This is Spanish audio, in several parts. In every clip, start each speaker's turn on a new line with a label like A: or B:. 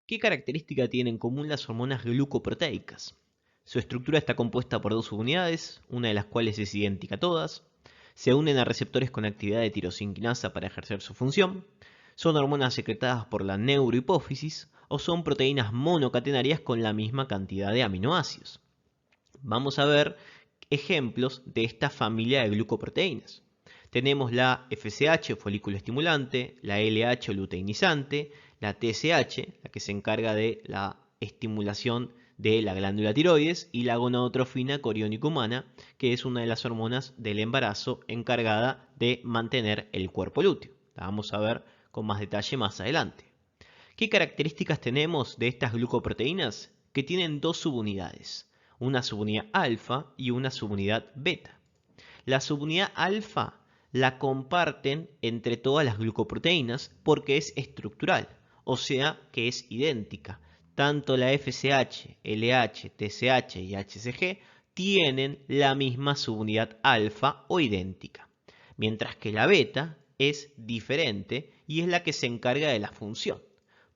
A: ¿Qué característica tienen en común las hormonas glucoproteicas? Su estructura está compuesta por dos subunidades, una de las cuales es idéntica a todas. Se unen a receptores con actividad de tirosinquinasa para ejercer su función. Son hormonas secretadas por la neurohipófisis o son proteínas monocatenarias con la misma cantidad de aminoácidos. Vamos a ver ejemplos de esta familia de glucoproteínas. Tenemos la FSH, folículo estimulante, la LH, luteinizante, la TSH, la que se encarga de la estimulación de la glándula tiroides, y la gonadotrofina coriónica humana, que es una de las hormonas del embarazo encargada de mantener el cuerpo lúteo. La vamos a ver con más detalle más adelante. ¿Qué características tenemos de estas glucoproteínas? Que tienen dos subunidades, una subunidad alfa y una subunidad beta. La subunidad alfa la comparten entre todas las glucoproteínas porque es estructural, o sea que es idéntica. Tanto la FSH, LH, TSH y HCG tienen la misma subunidad alfa o idéntica, mientras que la beta es diferente y es la que se encarga de la función.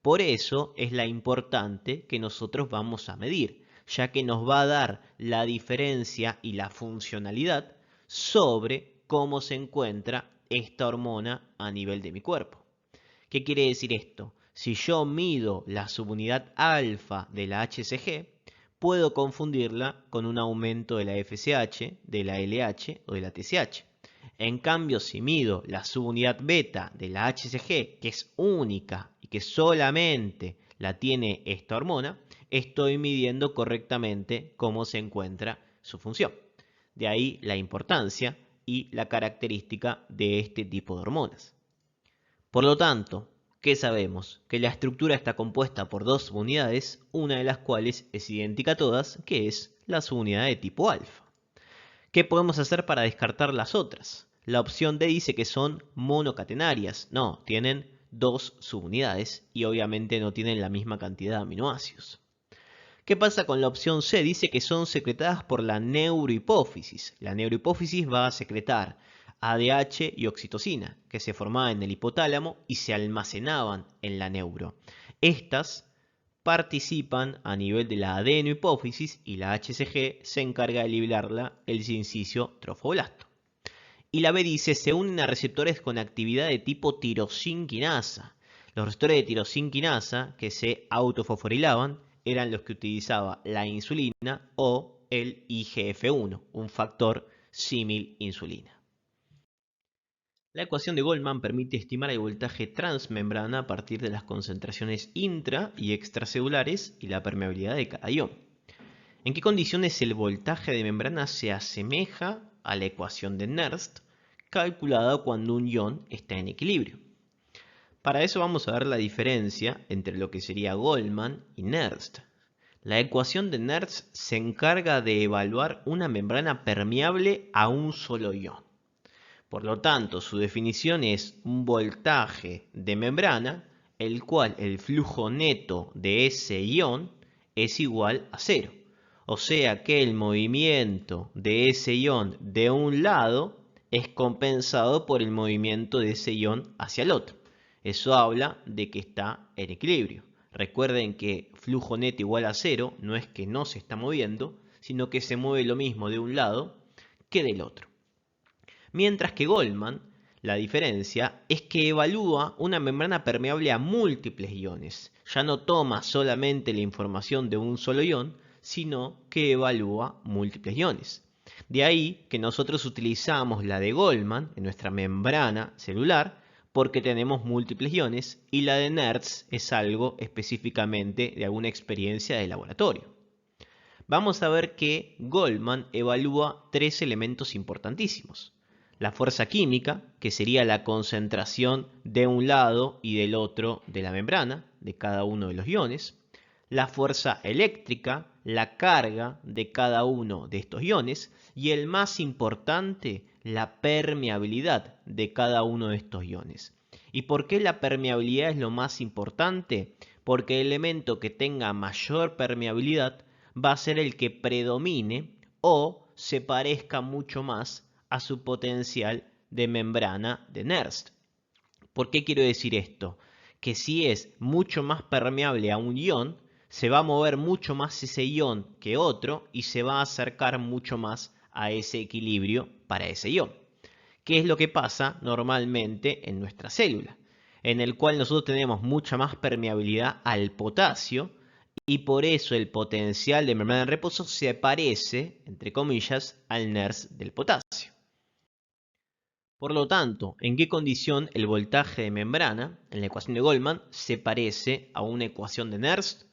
A: Por eso es la importante que nosotros vamos a medir, ya que nos va a dar la diferencia y la funcionalidad sobre cómo se encuentra esta hormona a nivel de mi cuerpo. ¿Qué quiere decir esto? Si yo mido la subunidad alfa de la HCG, puedo confundirla con un aumento de la FSH, de la LH o de la TSH. En cambio, si mido la subunidad beta de la HCG, que es única y que solamente la tiene esta hormona, estoy midiendo correctamente cómo se encuentra su función. De ahí la importancia y la característica de este tipo de hormonas. Por lo tanto, ¿qué sabemos? Que la estructura está compuesta por dos subunidades, una de las cuales es idéntica a todas, que es la subunidad de tipo alfa. ¿Qué podemos hacer para descartar las otras? La opción D dice que son monocatenarias. No, tienen dos subunidades y obviamente no tienen la misma cantidad de aminoácidos. ¿Qué pasa con la opción C? Dice que son secretadas por la neurohipófisis. La neurohipófisis va a secretar ADH y oxitocina, que se formaban en el hipotálamo y se almacenaban en la neuro. Estas participan a nivel de la adenohipófisis y la HCG se encarga de liberarla el sincicio trofoblasto. Y la B dice, se unen a receptores con actividad de tipo tirosinquinasa. Los receptores de tirosinquinasa que se autofosforilaban eran los que utilizaba la insulina o el IGF-1, un factor símil insulina. La ecuación de Goldman permite estimar el voltaje transmembrana a partir de las concentraciones intra y extracelulares y la permeabilidad de cada ion. ¿En qué condiciones el voltaje de membrana se asemeja a la ecuación de Nernst, calculada cuando un ion está en equilibrio? Para eso vamos a ver la diferencia entre lo que sería Goldman y Nernst. La ecuación de Nernst se encarga de evaluar una membrana permeable a un solo ion. Por lo tanto, su definición es un voltaje de membrana, el cual el flujo neto de ese ion es igual a cero. O sea que el movimiento de ese ion de un lado es compensado por el movimiento de ese ion hacia el otro. Eso habla de que está en equilibrio. Recuerden que flujo neto igual a cero no es que no se está moviendo, sino que se mueve lo mismo de un lado que del otro. Mientras que Goldman, la diferencia es que evalúa una membrana permeable a múltiples iones. Ya no toma solamente la información de un solo ion, sino que evalúa múltiples iones. De ahí que nosotros utilizamos la de Goldman en nuestra membrana celular porque tenemos múltiples iones, y la de Nernst es algo específicamente de alguna experiencia de laboratorio. Vamos a ver que Goldman evalúa tres elementos importantísimos. La fuerza química, que sería la concentración de un lado y del otro de la membrana, de cada uno de los iones. La fuerza eléctrica, la carga de cada uno de estos iones. Y el más importante, la permeabilidad de cada uno de estos iones. ¿Y por qué la permeabilidad es lo más importante? Porque el elemento que tenga mayor permeabilidad va a ser el que predomine o se parezca mucho más a su potencial de membrana de Nernst. ¿Por qué quiero decir esto? que si es mucho más permeable a un ion, se va a mover mucho más ese ion que otro y se va a acercar mucho más a ese equilibrio para ese ion. ¿Qué es lo que pasa normalmente en nuestra célula? En el cual nosotros tenemos mucha más permeabilidad al potasio y por eso el potencial de membrana en reposo se parece, entre comillas, al NERS del potasio. Por lo tanto, ¿en qué condición el voltaje de membrana, en la ecuación de Goldman, se parece a una ecuación de Nernst?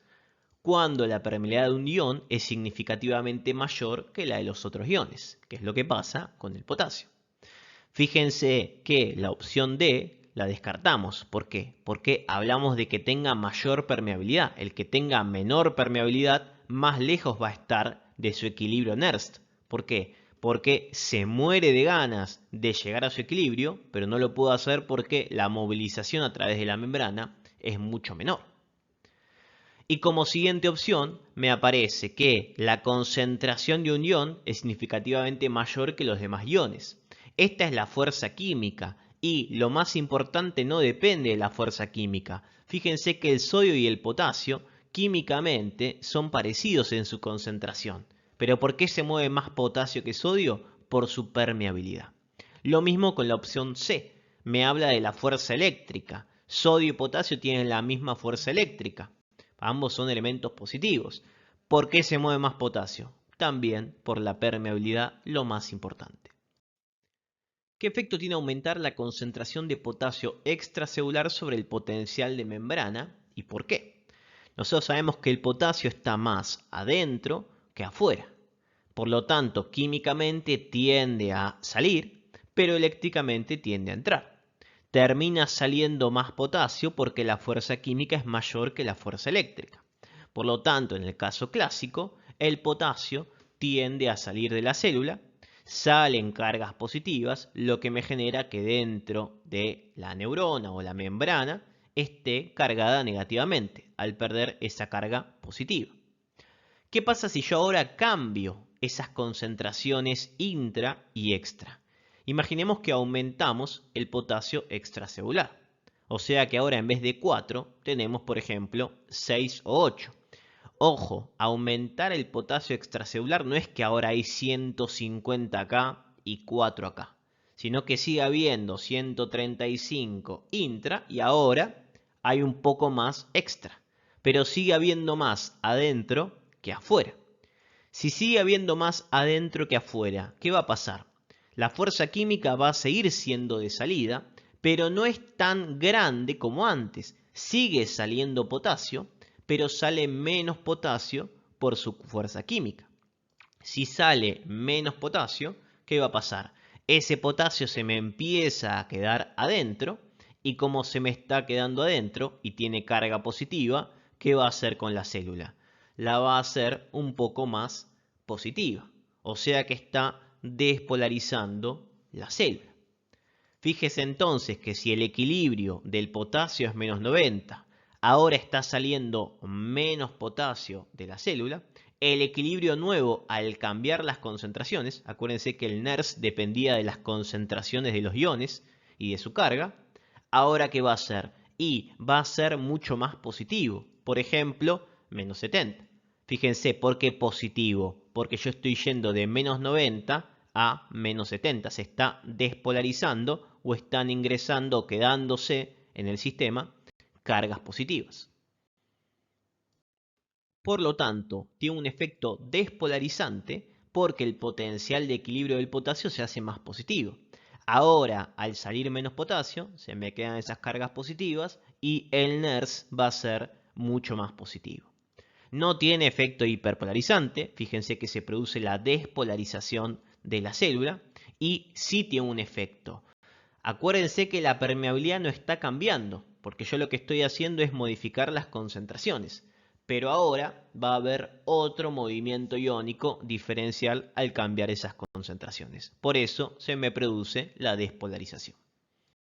A: Cuando la permeabilidad de un ion es significativamente mayor que la de los otros iones, que es lo que pasa con el potasio. Fíjense que la opción D la descartamos. ¿Por qué? Porque hablamos de que tenga mayor permeabilidad. El que tenga menor permeabilidad más lejos va a estar de su equilibrio Nernst. ¿Por qué? Porque se muere de ganas de llegar a su equilibrio, pero no lo puede hacer porque la movilización a través de la membrana es mucho menor. Y como siguiente opción me aparece que la concentración de un ion es significativamente mayor que los demás iones. Esta es la fuerza química y lo más importante no depende de la fuerza química. Fíjense que el sodio y el potasio químicamente son parecidos en su concentración. ¿Pero por qué se mueve más potasio que sodio? Por su permeabilidad. Lo mismo con la opción C. Me habla de la fuerza eléctrica. Sodio y potasio tienen la misma fuerza eléctrica. Ambos son elementos positivos. ¿Por qué se mueve más potasio? También por la permeabilidad, lo más importante. ¿Qué efecto tiene aumentar la concentración de potasio extracelular sobre el potencial de membrana y por qué? Nosotros sabemos que el potasio está más adentro que afuera. Por lo tanto, químicamente tiende a salir, pero eléctricamente tiende a entrar. Termina saliendo más potasio porque la fuerza química es mayor que la fuerza eléctrica. Por lo tanto, en el caso clásico, el potasio tiende a salir de la célula, salen cargas positivas, lo que me genera que dentro de la neurona o la membrana esté cargada negativamente, al perder esa carga positiva. ¿Qué pasa si yo ahora cambio esas concentraciones intra y extra? Imaginemos que aumentamos el potasio extracelular. O sea que ahora en vez de 4 tenemos, por ejemplo, 6 o 8. Ojo, aumentar el potasio extracelular no es que ahora hay 150 acá y 4 acá, sino que sigue habiendo 135 intra y ahora hay un poco más extra, pero sigue habiendo más adentro que afuera. Si sigue habiendo más adentro que afuera, ¿qué va a pasar? La fuerza química va a seguir siendo de salida, pero no es tan grande como antes. Sigue saliendo potasio, pero sale menos potasio por su fuerza química. Si sale menos potasio, ¿qué va a pasar? Ese potasio se me empieza a quedar adentro y como se me está quedando adentro y tiene carga positiva, ¿qué va a hacer con la célula? La va a hacer un poco más positiva. O sea que está despolarizando la célula. Fíjese entonces que si el equilibrio del potasio es menos 90, ahora está saliendo menos potasio de la célula, el equilibrio nuevo al cambiar las concentraciones, acuérdense que el NERS dependía de las concentraciones de los iones y de su carga, ahora ¿qué va a hacer? Y va a ser mucho más positivo, por ejemplo, menos 70. Fíjense, ¿por qué positivo? Porque yo estoy yendo de menos 90 a menos 70. Se está despolarizando o están ingresando o quedándose en el sistema cargas positivas. Por lo tanto, tiene un efecto despolarizante porque el potencial de equilibrio del potasio se hace más positivo. Ahora, al salir menos potasio, se me quedan esas cargas positivas y el NERS va a ser mucho más positivo. No tiene efecto hiperpolarizante, fíjense que se produce la despolarización de la célula y sí tiene un efecto. Acuérdense que la permeabilidad no está cambiando, porque yo lo que estoy haciendo es modificar las concentraciones, pero ahora va a haber otro movimiento iónico diferencial al cambiar esas concentraciones. Por eso se me produce la despolarización.